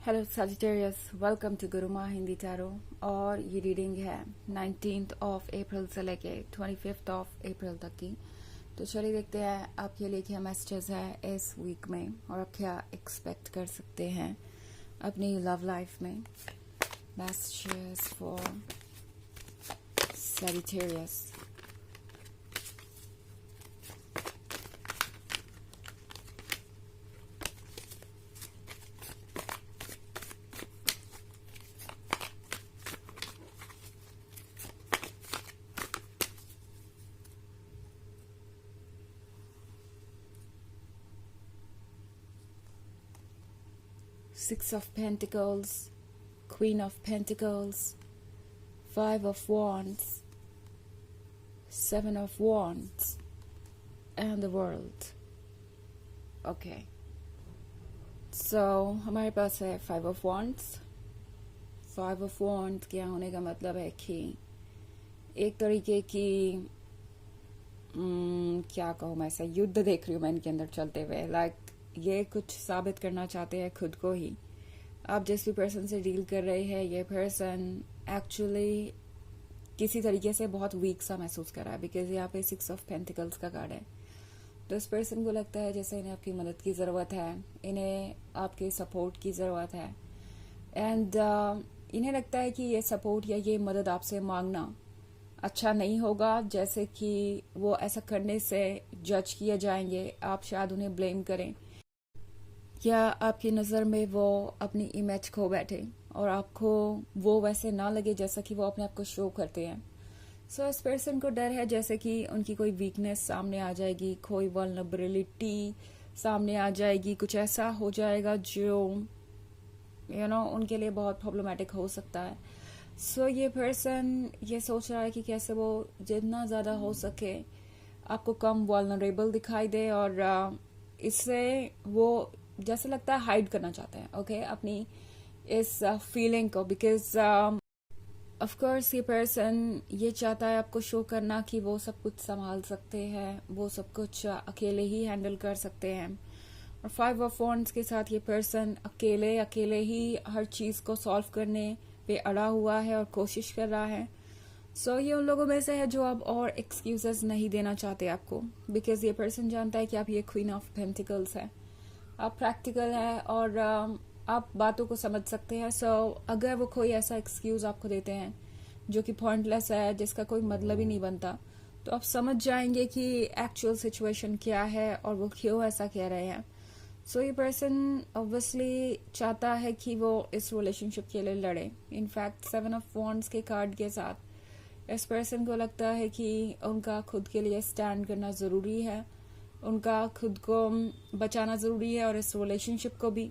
Hello Sagittarius, welcome to Gurumaa Hindi tarot. और ये reading है 19th ऑफ अप्रैल से लेके 25th ऑफ अप्रैल तक की। तो चलिए देखते हैं आपके लिए क्या मैसेजेस है इस वीक में और आप क्या एक्सपेक्ट कर सकते हैं अपनी लव लाइफ में। Messages for Sagittarius. Six of Pentacles, Queen of Pentacles, Five of Wands, Seven of Wands, and the World. Okay. So हमारे पास है Five of Wands. Five of Wands क्या होने का मतलब है कि एक तरीके की क्या कहूँ मैं, ऐसा युद्ध देख रही हूँ मैं इनके अंदर चलते हुए। ये कुछ साबित करना चाहते हैं खुद को ही। आप जिस भी पर्सन से डील कर रहे हैं, ये पर्सन एक्चुअली किसी तरीके से बहुत वीक सा महसूस कर रहा है, बिकॉज यहाँ पे सिक्स ऑफ पेंटिकल्स का कार्ड है। तो इस पर्सन को लगता है जैसे इन्हें आपकी मदद की ज़रूरत है, इन्हें आपके सपोर्ट की ज़रूरत है। एंड इन्हें लगता है कि ये सपोर्ट या ये मदद आपसे मांगना अच्छा नहीं होगा, जैसे कि वो ऐसा करने से जज किए जाएंगे, आप शायद उन्हें ब्लेम करें या आपकी नज़र में वो अपनी इमेज खो बैठे और आपको वो वैसे ना लगे जैसा कि वो अपने आप को शो करते हैं। सो इस पर्सन को डर है जैसे कि उनकी कोई वीकनेस सामने आ जाएगी, कोई वल्नरेबिलिटी सामने आ जाएगी, कुछ ऐसा हो जाएगा जो उनके लिए बहुत प्रॉब्लमेटिक हो सकता है। सो ये पर्सन ये सोच रहा है कि कैसे वो जितना ज़्यादा हो सके आपको कम वल्नरेबल दिखाई दे, और इससे वो जैसे लगता है हाइड करना चाहते हैं ओके अपनी इस फीलिंग को, बिकॉज ऑफ कोर्स ये पर्सन ये चाहता है आपको शो करना कि वो सब कुछ संभाल सकते हैं, वो सब कुछ अकेले ही हैंडल कर सकते हैं। और फाइव ऑफ वॉन्ड्स के साथ ये पर्सन अकेले ही हर चीज़ को सॉल्व करने पे अड़ा हुआ है और कोशिश कर रहा है। सो ये उन लोगों में से है जो अब और एक्सक्यूजेस नहीं देना चाहते आपको, बिकॉज ये पर्सन जानता है कि आप ये क्वीन ऑफ पेंटिकल्स है, आप प्रैक्टिकल है और आप बातों को समझ सकते हैं। सो अगर वो कोई ऐसा एक्सक्यूज आपको देते हैं जो कि पॉइंटलेस है, जिसका कोई मतलब ही नहीं बनता, तो आप समझ जाएंगे कि एक्चुअल सिचुएशन क्या है और वो क्यों ऐसा कह रहे हैं। सो ये पर्सन ऑब्वियसली चाहता है कि वो इस रिलेशनशिप के लिए लड़े। इनफैक्ट सेवन ऑफ वॉन्ड्स के कार्ड के साथ इस पर्सन को लगता है कि उनका खुद के लिए स्टैंड करना ज़रूरी है, उनका खुद को बचाना ज़रूरी है और इस रिलेशनशिप को भी।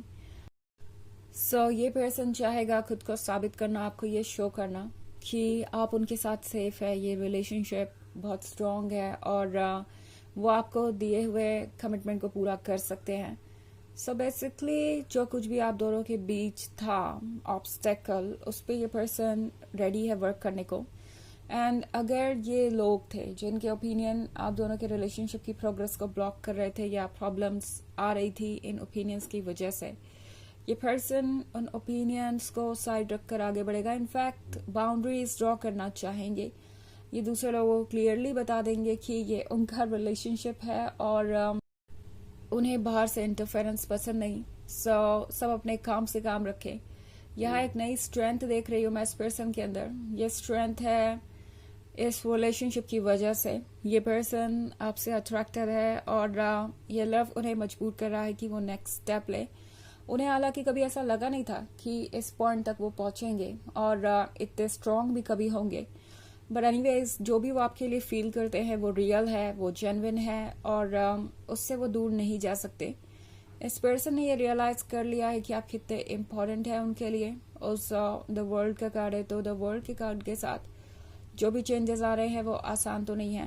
सो ये पर्सन चाहेगा खुद को साबित करना, आपको ये शो करना कि आप उनके साथ सेफ है, ये रिलेशनशिप बहुत स्ट्रांग है और वो आपको दिए हुए कमिटमेंट को पूरा कर सकते हैं। सो बेसिकली जो कुछ भी आप दोनों के बीच था ऑब्स्टेकल, उस पर ये पर्सन रेडी है वर्क करने को। एंड अगर ये लोग थे जिनके ओपिनियन आप दोनों के रिलेशनशिप की प्रोग्रेस को ब्लॉक कर रहे थे या प्रॉब्लम्स आ रही थी इन ओपिनियंस की वजह से, ये पर्सन उन ओपिनियंस को साइड रखकर आगे बढ़ेगा। इनफैक्ट बाउंड्रीज ड्रॉ करना चाहेंगे, ये दूसरे लोगों को क्लियरली बता देंगे कि ये उनका रिलेशनशिप है और उन्हें बाहर से इंटरफेरेंस पसंद नहीं। सो सब अपने काम से काम रखें। यहाँ एक नई स्ट्रेंथ देख रही हूँ मैं इस पर्सन के अंदर। ये स्ट्रेंथ है इस रिलेशनशिप की वजह से ये पर्सन आपसे अट्रैक्टेड है और ये लव उन्हें मजबूर कर रहा है कि वो नेक्स्ट स्टेप ले। उन्हें हालांकि कभी ऐसा लगा नहीं था कि इस पॉइंट तक वो पहुंचेंगे और इतने स्ट्रांग भी कभी होंगे, बट एनीवेज जो भी वो आपके लिए फील करते हैं वो रियल है, वो जेन्युइन है और उससे वो दूर नहीं जा सकते। इस पर्सन ने ये रियलाइज कर लिया है कि आप कितने इम्पोर्टेंट है उनके लिए। उस द वर्ल्ड का कार्ड है, तो द वर्ल्ड के कार्ड के साथ जो भी चेंजेस आ रहे हैं वो आसान तो नहीं है,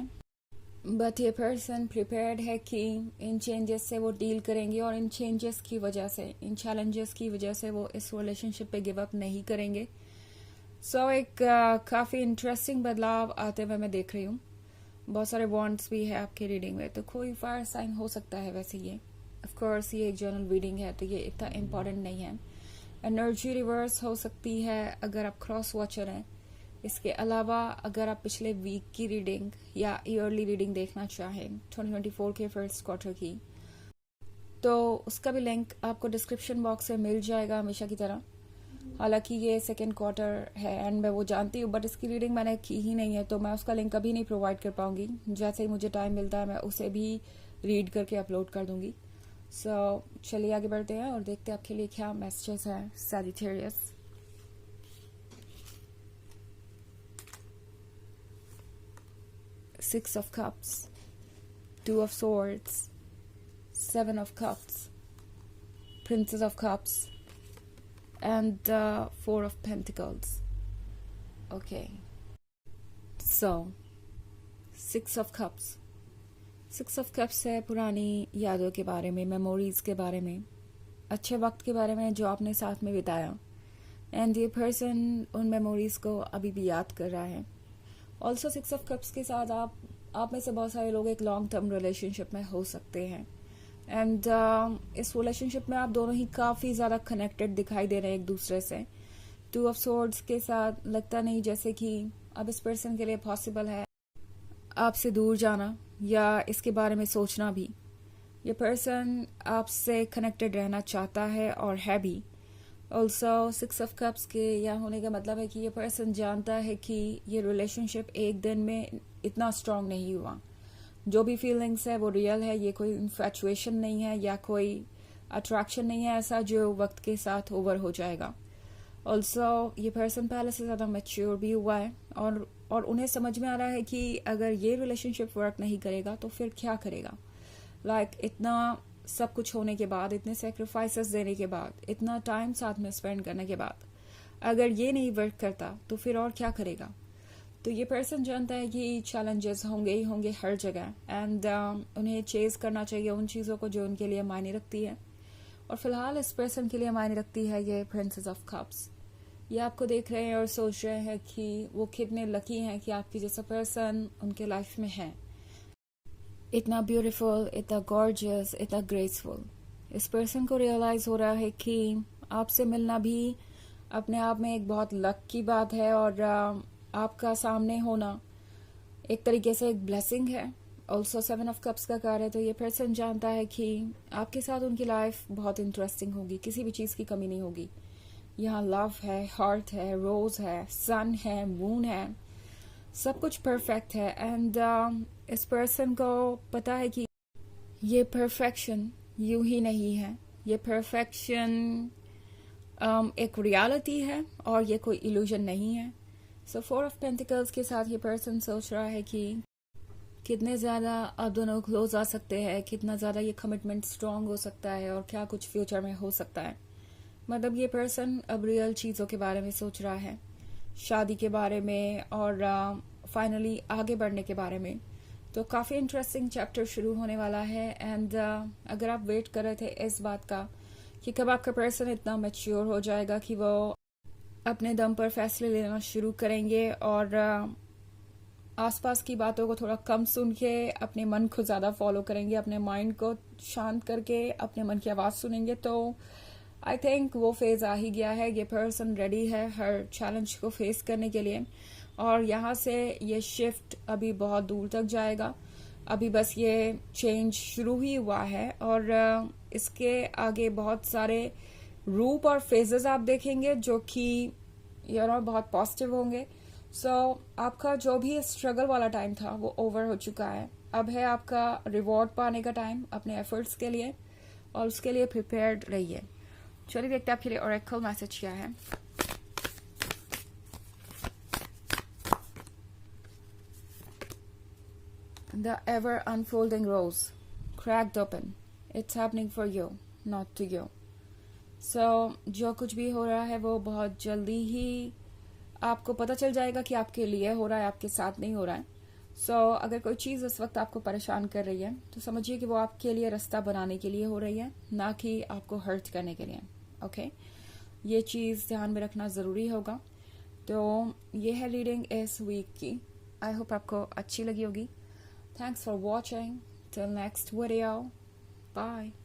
बट ये पर्सन प्रिपेयर्ड है कि इन चेंजेस से वो डील करेंगे और इन चेंजेस की वजह से, इन चैलेंजेस की वजह से वो इस रिलेशनशिप पे गिव अप नहीं करेंगे। सो एक काफ़ी इंटरेस्टिंग बदलाव आते हुए मैं देख रही हूँ। बहुत सारे वॉन्ट्स भी है आपके रीडिंग में, तो कोई फायर साइन हो सकता है। वैसे ये ऑफ कोर्स ये एक जर्नल रीडिंग है तो ये इतना इम्पोर्टेंट नहीं है, एनर्जी रिवर्स हो सकती है अगर आप क्रॉस वॉचर हैं। इसके अलावा अगर आप पिछले वीक की रीडिंग या ईयरली रीडिंग देखना चाहें 2024 के फर्स्ट क्वार्टर की, तो उसका भी लिंक आपको डिस्क्रिप्शन बॉक्स में मिल जाएगा हमेशा की तरह। हालांकि ये सेकेंड क्वार्टर है एंड मैं वो जानती हूँ, बट इसकी रीडिंग मैंने की ही नहीं है, तो मैं उसका लिंक कभी नहीं प्रोवाइड कर पाऊंगी। जैसे ही मुझे टाइम मिलता है मैं उसे भी रीड करके अपलोड कर दूंगी। सो चलिए आगे बढ़ते हैं और देखते हैं आपके लिए क्या मैसेजेस हैं Sagittarius. Six of Cups, Two of Swords, Seven of Cups, Princess of Cups, and Four of Pentacles. Okay. So, Six of Cups. Six of Cups है पुरानी यादों के बारे में, मेमोरीज के बारे में, अच्छे वक्त के बारे में जो आपने साथ में बिताया। एंड ये पर्सन उन मेमोरीज को अभी भी याद कर रहा है। ऑल्सो सिक्स ऑफ कप्स के साथ आप में से बहुत सारे लोग एक लॉन्ग टर्म रिलेशनशिप में हो सकते हैं। एंड इस रिलेशनशिप में आप दोनों ही काफ़ी ज़्यादा कनेक्टेड दिखाई दे रहे हैं एक दूसरे से। टू ऑफ सोर्ड्स के साथ लगता नहीं जैसे कि अब इस पर्सन के लिए पॉसिबल है आपसे दूर जाना या इसके बारे में सोचना भी। ये पर्सन आपसे कनेक्टेड रहना चाहता है और है भी। ऑल्सो सिक्स ऑफ कप्स के यहाँ होने का मतलब है कि ये पर्सन जानता है कि ये रिलेशनशिप एक दिन में इतना स्ट्रांग नहीं हुआ। जो भी फीलिंग्स है वो रियल है, ये कोई इन्फैचुएशन नहीं है या कोई अट्रैक्शन नहीं है ऐसा जो वक्त के साथ ओवर हो जाएगा। ऑल्सो ये पर्सन पहले से ज़्यादा मैच्योर भी हुआ है और उन्हें समझ में आ रहा है कि अगर ये रिलेशनशिप वर्क नहीं करेगा तो फिर क्या करेगा। इतना सब कुछ होने के बाद, इतने सेक्रीफाइसेस देने के बाद, इतना टाइम साथ में स्पेंड करने के बाद अगर ये नहीं वर्क करता तो फिर और क्या करेगा। तो ये पर्सन जानता है कि चैलेंजेस होंगे ही होंगे हर जगह एंड उन्हें चेज करना चाहिए उन चीज़ों को जो उनके लिए मायने रखती है। और फिलहाल इस पर्सन के लिए मायने रखती है ये प्रिंसेस ऑफ कप्स। ये आपको देख रहे हैं और सोच रहे हैं कि वो कितने लकी हैं कि आपकी जैसा पर्सन उनके लाइफ में है। इतना ब्यूटीफुल, इतना गॉर्जियस, इतना ग्रेसफुल। इस पर्सन को रियलाइज हो रहा है कि आपसे मिलना भी अपने आप में एक बहुत लक की बात है और आपका सामने होना एक तरीके से एक ब्लेसिंग है। ऑल्सो सेवन ऑफ कप्स का कार्य है, तो ये पर्सन जानता है कि आपके साथ उनकी लाइफ बहुत इंटरेस्टिंग होगी, किसी भी चीज़ की कमी नहीं होगी। यहाँ लव है, हार्ट है, रोज है, सन है, मून है, सब कुछ परफेक्ट है। एंड इस पर्सन को पता है कि ये परफेक्शन यूं ही नहीं है, ये परफेक्शन एक रियलिटी है और ये कोई इल्यूजन नहीं है। सो फोर ऑफ पेंटिकल्स के साथ ये पर्सन सोच रहा है कि कितने ज़्यादा आप दोनों क्लोज आ सकते हैं, कितना ज़्यादा ये कमिटमेंट स्ट्रांग हो सकता है और क्या कुछ फ्यूचर में हो सकता है। मतलब ये पर्सन अब रियल चीज़ों के बारे में सोच रहा है, शादी के बारे में और फाइनली आगे बढ़ने के बारे में। तो काफ़ी इंटरेस्टिंग चैप्टर शुरू होने वाला है। एंड अगर आप वेट कर रहे थे इस बात का कि कब आपका पर्सन इतना मैच्योर हो जाएगा कि वो अपने दम पर फैसले लेना शुरू करेंगे और आसपास की बातों को थोड़ा कम सुन के अपने मन को ज़्यादा फॉलो करेंगे, अपने माइंड को शांत करके अपने मन की आवाज़ सुनेंगे, तो आई थिंक वो फेज़ आ ही गया है। ये पर्सन रेडी है हर चैलेंज को फेस करने के लिए और यहाँ से ये शिफ्ट अभी बहुत दूर तक जाएगा। अभी बस ये चेंज शुरू ही हुआ है और इसके आगे बहुत सारे रूप और फेजेस आप देखेंगे जो कि बहुत पॉजिटिव होंगे। सो आपका जो भी स्ट्रगल वाला टाइम था वो ओवर हो चुका है। अब है आपका रिवॉर्ड पाने का टाइम अपने एफर्ट्स के लिए और उसके लिए प्रिपेयर्ड रहिए। चलिए देखते हैं आपके लिए ओरेकल मैसेज क्या है। The ever unfolding rose cracked open. It's happening for you, not to you. So जो कुछ भी हो रहा है वो बहुत जल्दी ही आपको पता चल जाएगा कि आपके लिए हो रहा है, आपके साथ नहीं हो रहा है। अगर कोई चीज़ इस वक्त आपको परेशान कर रही है तो समझिए कि वो आपके लिए रास्ता बनाने के लिए हो रही है, ना कि आपको हर्ट करने के लिए। ओके, ये चीज़ ध्यान में रखना ज़रूरी होगा। तो ये है रीडिंग इस वीक की। आई होप आपको अच्छी लगी होगी। Thanks for watching. Till next video. Bye.